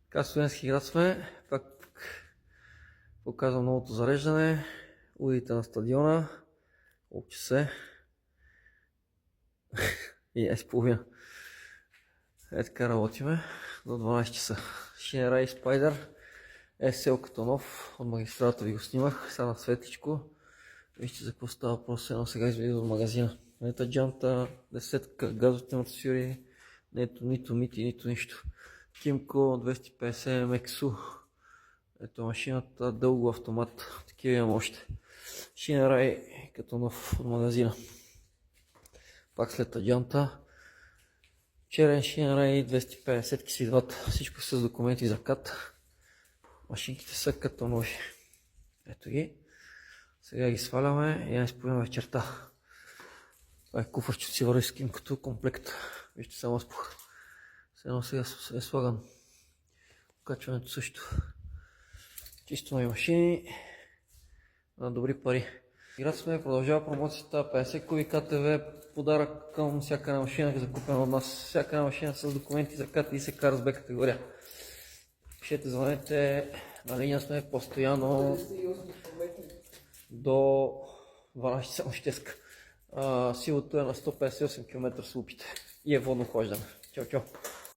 Така, студентски град сме. Пак показвам новото зареждане. Уидите на стадиона. Колко часа е? И 10:30. Е, така работиме до 12 часа. Шинерай Спайдер. SL като нов. От магистралата ви го снимах. Сега на светличко. Вижте за какво става въпрос. Едно сега излезе от магазина. Ето джанта, десетка, газовите амортисьори. Нито мити, нито нищо. Кимко 250 MXU. Ето машината, дълго автомат. Такива имам още. Шинерай като нов от магазина. Пак след аджанта. Черен Шинерай 250 ки си двата. Всичко с документи за кат. Машинките са като нови. Ето ги. Сега ги сваляме и я изпълняваме вечерта. Това е куфърчето си върви с кимкото комплект. Вижте само спух. Сега е слаган. Качването също. Чисто нови машини. На добри пари. Играт сме, продължава промоцията 50 куби КТВ, подарък към всяка една машина, закупена от нас. Всяка една машина с документи за КТ и се кара с Б категория. Пишете, звънете, на линия сме постоянно до 12 часа нощеска. Силото е на 158 км с лупите и е водно хождане. Чао, чао!